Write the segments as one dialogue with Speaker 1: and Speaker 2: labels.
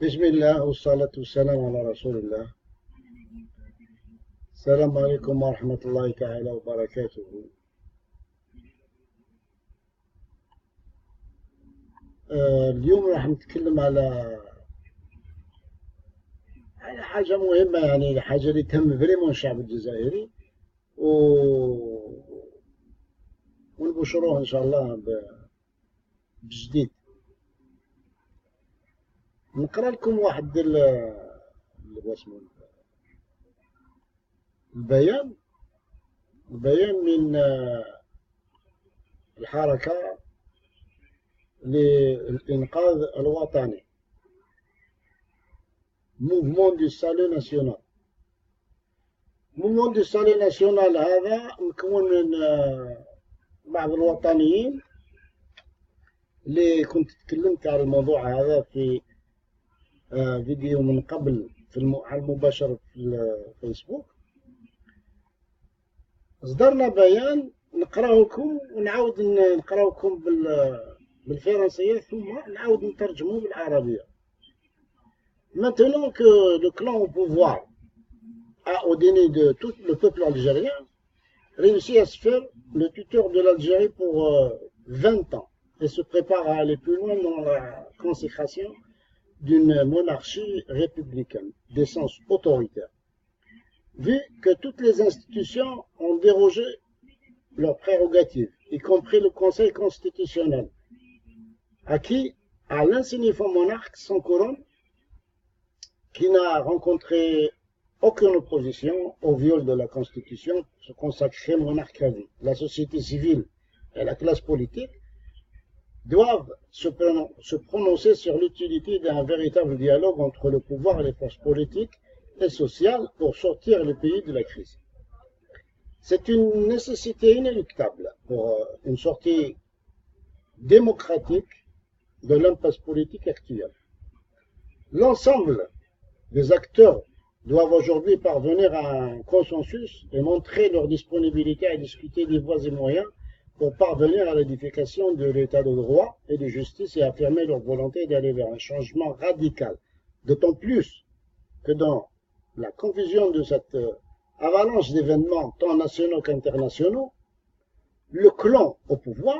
Speaker 1: بسم الله والصلاة والسلام على رسول الله. السلام عليكم ورحمة الله تعالى وبركاته. اليوم راح نتكلم على حاجة مهمة، يعني حاجة اللي تهم فريمون الشعب الجزائري و... ونبشروه إن شاء الله بجديد. نقرأ لكم واحد اللي هو اسمه البيان من الحركة للإنقاذ الوطني، موفمون دو سالو ناسيونال. موفمون دو سالو ناسيونال هذا مكون من بعض الوطنيين اللي كنت تكلمت على الموضوع هذا في فيديو من قبل على المباشر في الفيسبوك. اصدرنا بيان نقراه لكم ونعاود نقراه لكم بالفرنسية ثم نعاود نترجمه بالعربية. Maintenant que le clan au pouvoir a ordonné de tout le peuple algérien, réussit à se faire le tuteur de l'Algérie pour 20 ans et se prépare à aller plus loin dans la consécration d'une monarchie républicaine d'essence autoritaire. Vu que toutes les institutions ont dérogé leurs prérogatives, y compris le Conseil constitutionnel, acquis à l'insignifiant monarque sans couronne, qui n'a rencontré aucune opposition au viol de la Constitution, se consacrer monarque à vie. La société civile et la classe politique doivent se prononcer sur l'utilité d'un véritable dialogue entre le pouvoir et les forces politiques et sociales pour sortir le pays de la crise. C'est une nécessité inéluctable pour une sortie démocratique de l'impasse politique actuelle. L'ensemble des acteurs doivent aujourd'hui parvenir à un consensus et montrer leur disponibilité à discuter des voies et moyens pour parvenir à l'édification de l'état de droit et de justice et affirmer leur volonté d'aller vers un changement radical. D'autant plus que dans la confusion de cette avalanche d'événements tant nationaux qu'internationaux, le clan au pouvoir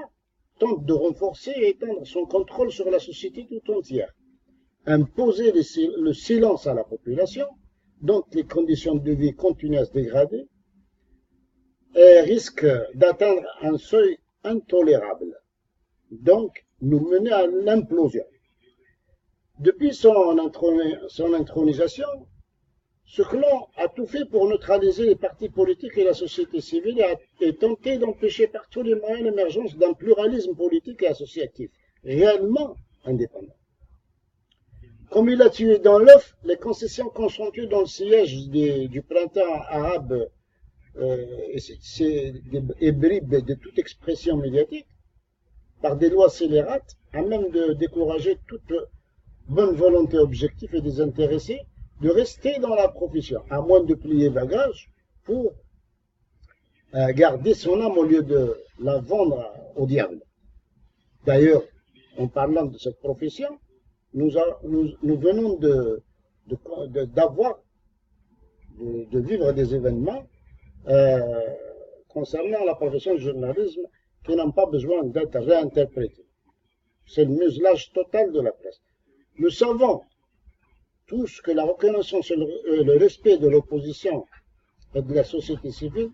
Speaker 1: tente de renforcer et étendre son contrôle sur la société tout entière, imposer le silence à la population, dont les conditions de vie continuent à se dégrader, et risque d'atteindre un seuil intolérable, donc nous mener à l'implosion. Depuis son intronisation, ce clan a tout fait pour neutraliser les partis politiques et la société civile et tenter d'empêcher par tous les moyens l'émergence d'un pluralisme politique et associatif réellement indépendant. Comme il a tué dans l'œuf les concessions consentées dans le siège du printemps arabe et bribes de toute expression médiatique, par des lois scélérates, à même de décourager toute bonne volonté objective et désintéressée de rester dans la profession, à moins de plier bagages pour garder son âme au lieu de la vendre au diable. D'ailleurs, en parlant de cette profession, nous venons de vivre des événements concernant la profession du journalisme qui n'ont pas besoin d'être réinterprétés. C'est le muselage total de la presse. Nous savons tous que la reconnaissance et le respect de l'opposition et de la société civile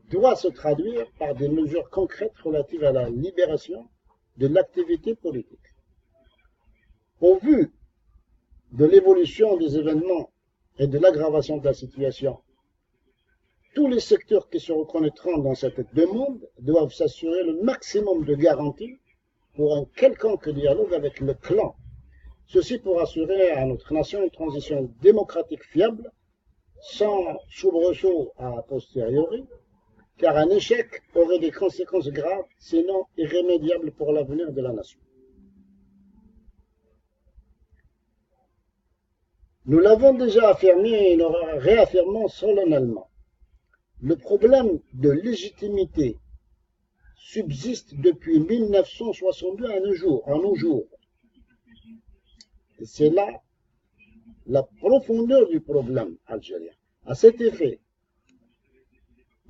Speaker 1: doit se traduire par des mesures concrètes relatives à la libération de l'activité politique. Au vu de l'évolution des événements et de l'aggravation de la situation, tous les secteurs qui se reconnaîtront dans cette demande doivent s'assurer le maximum de garanties pour un quelconque dialogue avec le clan. Ceci pour assurer à notre nation une transition démocratique fiable, sans soubresaut a posteriori, car un échec aurait des conséquences graves, sinon irrémédiables pour l'avenir de la nation. Nous l'avons déjà affirmé et nous réaffirmons solennellement. Le problème de légitimité subsiste depuis 1962 à nos jours. Et c'est là la profondeur du problème algérien. À cet effet,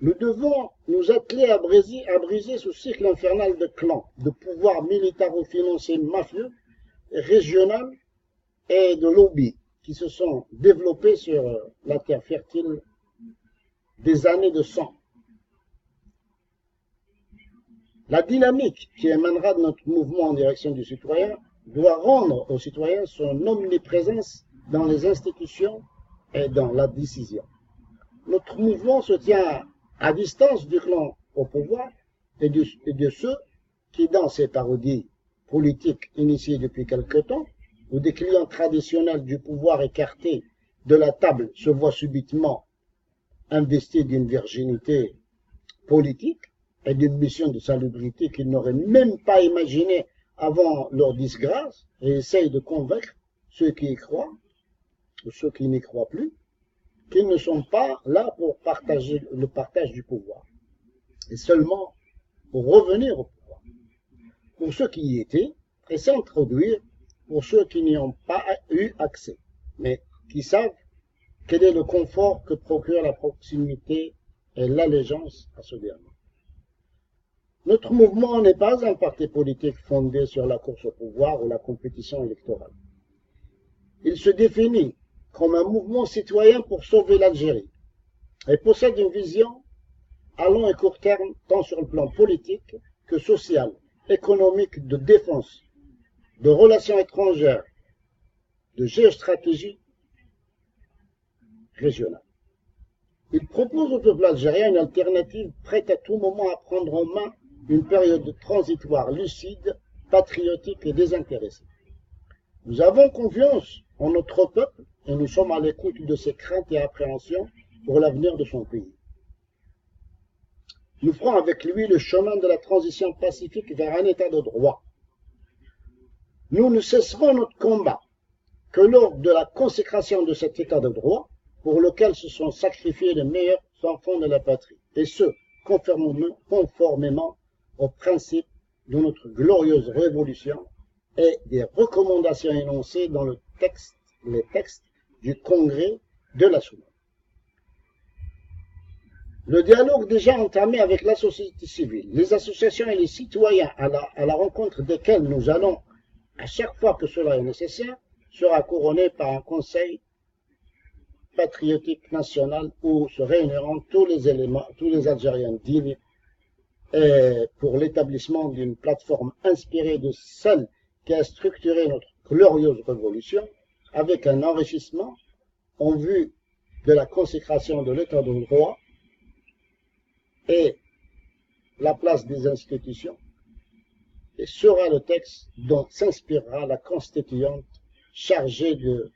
Speaker 1: nous devons nous atteler à briser ce cycle infernal de clans, de pouvoirs militaro-financiers mafieux, régionaux et de lobbies qui se sont développés sur la terre fertile des années de sang. La dynamique qui émanera de notre mouvement en direction du citoyen doit rendre au citoyen son omniprésence dans les institutions et dans la décision. Notre mouvement se tient à distance du clan au pouvoir et de ceux qui, dans ces parodies politiques initiées depuis quelque temps, où des clients traditionnels du pouvoir écartés de la table se voient subitement investis d'une virginité politique et d'une mission de salubrité qu'ils n'auraient même pas imaginé avant leur disgrâce, et essayent de convaincre ceux qui y croient, ou ceux qui n'y croient plus, qu'ils ne sont pas là pour partager le partage du pouvoir, et seulement pour revenir au pouvoir. Pour ceux qui y étaient, et s'introduire pour ceux qui n'y ont pas eu accès, mais qui savent quel est le confort que procure la proximité et l'allégeance à ce dernier. Notre mouvement n'est pas un parti politique fondé sur la course au pouvoir ou la compétition électorale. Il se définit comme un mouvement citoyen pour sauver l'Algérie et possède une vision à long et court terme tant sur le plan politique que social, économique, de défense, de relations étrangères, de géostratégie régionale. Il propose au peuple algérien une alternative prête à tout moment à prendre en main une période transitoire lucide, patriotique et désintéressée. Nous avons confiance en notre peuple et nous sommes à l'écoute de ses craintes et appréhensions pour l'avenir de son pays. Nous ferons avec lui le chemin de la transition pacifique vers un état de droit. Nous ne cesserons notre combat que lors de la consécration de cet état de droit pour lequel se sont sacrifiés les meilleurs enfants de la patrie, et ce, conformément aux principes de notre glorieuse révolution et des recommandations énoncées dans les textes du Congrès de la Soumane. Le dialogue déjà entamé avec la société civile, les associations et les citoyens à la rencontre desquels nous allons à chaque fois que cela est nécessaire, sera couronné par un conseil patriotique national où se réuniront tous les Algériens dignes et pour l'établissement d'une plateforme inspirée de celle qui a structuré notre glorieuse révolution avec un enrichissement en vue de la consécration de l'état de droit et la place des institutions, et sera le texte dont s'inspirera la constituante chargée de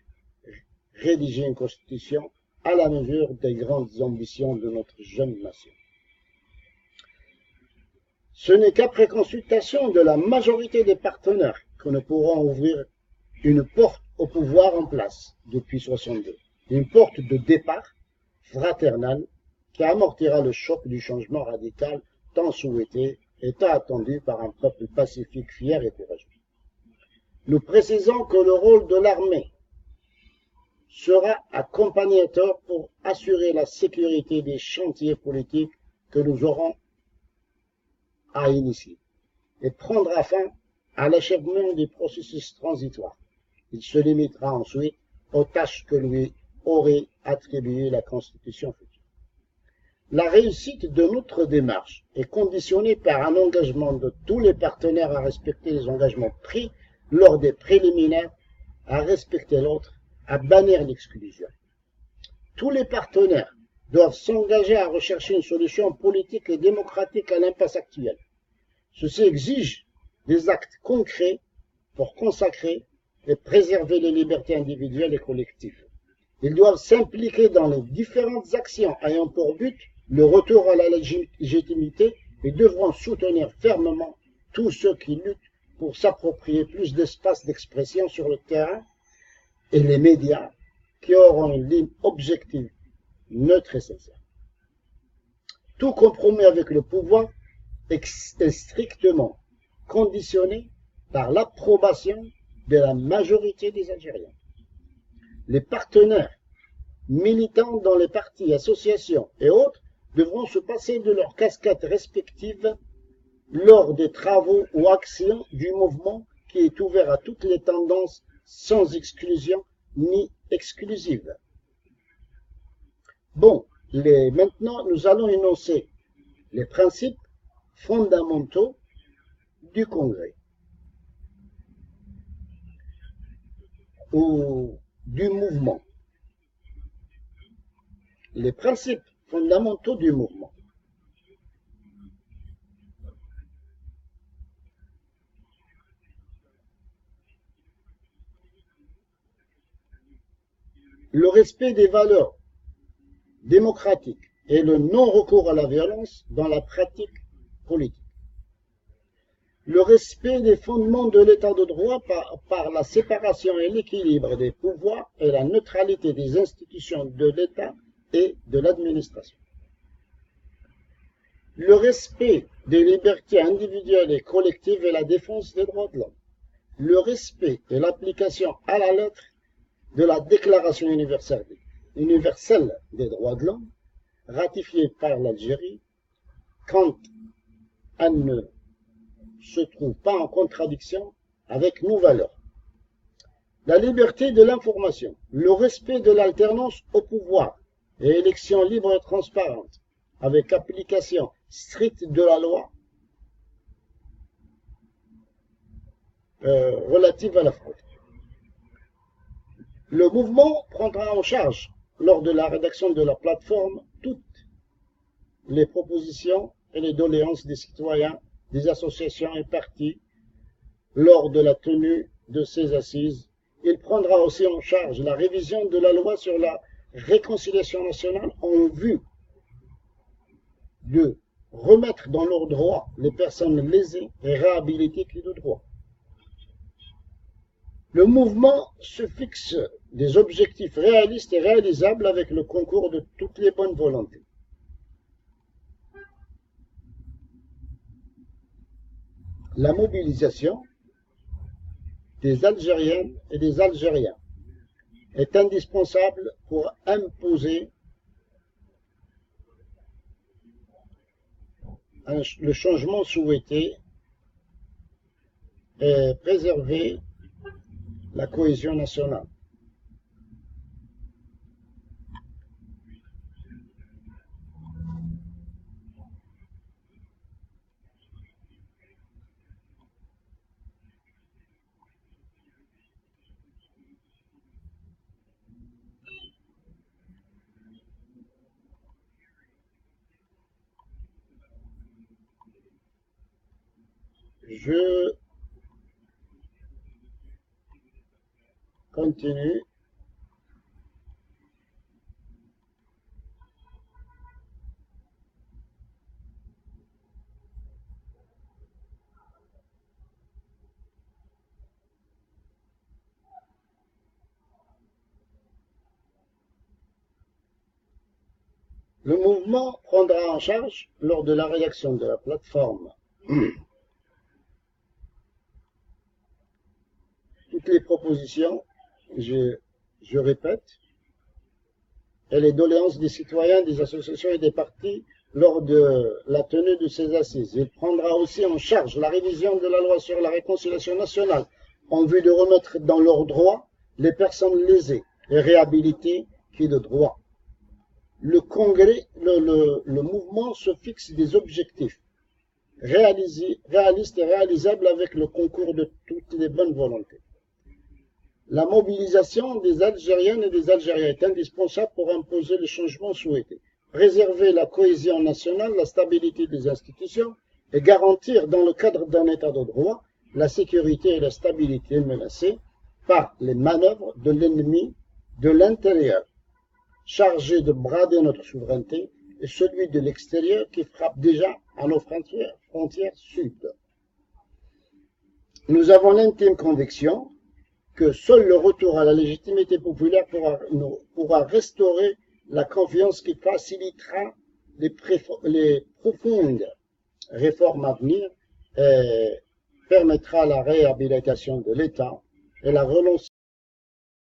Speaker 1: rédiger une constitution à la mesure des grandes ambitions de notre jeune nation. Ce n'est qu'après consultation de la majorité des partenaires que nous pourrons ouvrir une porte au pouvoir en place depuis 1962, une porte de départ fraternelle qui amortira le choc du changement radical tant souhaité et tant attendu par un peuple pacifique, fier et courageux. Nous précisons que le rôle de l'armée sera accompagnateur pour assurer la sécurité des chantiers politiques que nous aurons à initier et prendra fin à l'achèvement du processus transitoire. Il se limitera ensuite aux tâches que lui aurait attribuées la Constitution future. La réussite de notre démarche est conditionnée par un engagement de tous les partenaires à respecter les engagements pris lors des préliminaires, à respecter l'autre, à bannir l'exclusion. Tous les partenaires doivent s'engager à rechercher une solution politique et démocratique à l'impasse actuelle. Ceci exige des actes concrets pour consacrer et préserver les libertés individuelles et collectives. Ils doivent s'impliquer dans les différentes actions ayant pour but le retour à la légitimité et devront soutenir fermement tous ceux qui luttent pour s'approprier plus d'espace d'expression sur le terrain et les médias qui auront une ligne objective, neutre et sincère. Tout compromis avec le pouvoir est strictement conditionné par l'approbation de la majorité des Algériens. Les partenaires militants dans les partis, associations et autres devront se passer de leurs casquettes respectives lors des travaux ou actions du mouvement qui est ouvert à toutes les tendances sans exclusion ni exclusive. Bon, maintenant nous allons énoncer les principes fondamentaux du Congrès ou du mouvement. Les principes fondamentaux du mouvement. Le respect des valeurs démocratiques et le non-recours à la violence dans la pratique politique. Le respect des fondements de l'état de droit par la séparation et l'équilibre des pouvoirs et la neutralité des institutions de l'État et de l'administration. Le respect des libertés individuelles et collectives et la défense des droits de l'homme. Le respect et l'application à la lettre de la Déclaration universelle des droits de l'homme, ratifiée par l'Algérie, quand elle ne se trouve pas en contradiction avec nos valeurs. La liberté de l'information, le respect de l'alternance au pouvoir et élections libres et transparentes, avec application stricte de la loi relative à la fraude. Le mouvement prendra en charge, lors de la rédaction de la plateforme, toutes les propositions et les doléances des citoyens, des associations et partis lors de la tenue de ces assises. Il prendra aussi en charge la révision de la loi sur la réconciliation nationale en vue de remettre dans leurs droits les personnes lésées et réhabilitées qui de droit. Le mouvement se fixe des objectifs réalistes et réalisables avec le concours de toutes les bonnes volontés. La mobilisation des Algériennes et des Algériens est indispensable pour imposer le changement souhaité et préserver la cohésion nationale. Je continue. Le mouvement prendra en charge, lors de la rédaction de la plateforme, toutes les propositions, je répète, et les doléances des citoyens, des associations et des partis lors de la tenue de ces assises. Il prendra aussi en charge la révision de la loi sur la réconciliation nationale en vue de remettre dans leurs droits les personnes lésées et réhabilitées qui de droit. Le Congrès, le mouvement se fixe des objectifs réalistes et réalisables avec le concours de toutes les bonnes volontés. La mobilisation des Algériennes et des Algériens est indispensable pour imposer les changements souhaités, préserver la cohésion nationale, la stabilité des institutions et garantir, dans le cadre d'un état de droit, la sécurité et la stabilité menacées par les manœuvres de l'ennemi de l'intérieur, chargé de brader notre souveraineté, et celui de l'extérieur qui frappe déjà à nos frontières sud. Nous avons l'intime conviction que seul le retour à la légitimité populaire pourra restaurer la confiance qui facilitera les profondes réformes à venir et permettra la réhabilitation de l'État et la relance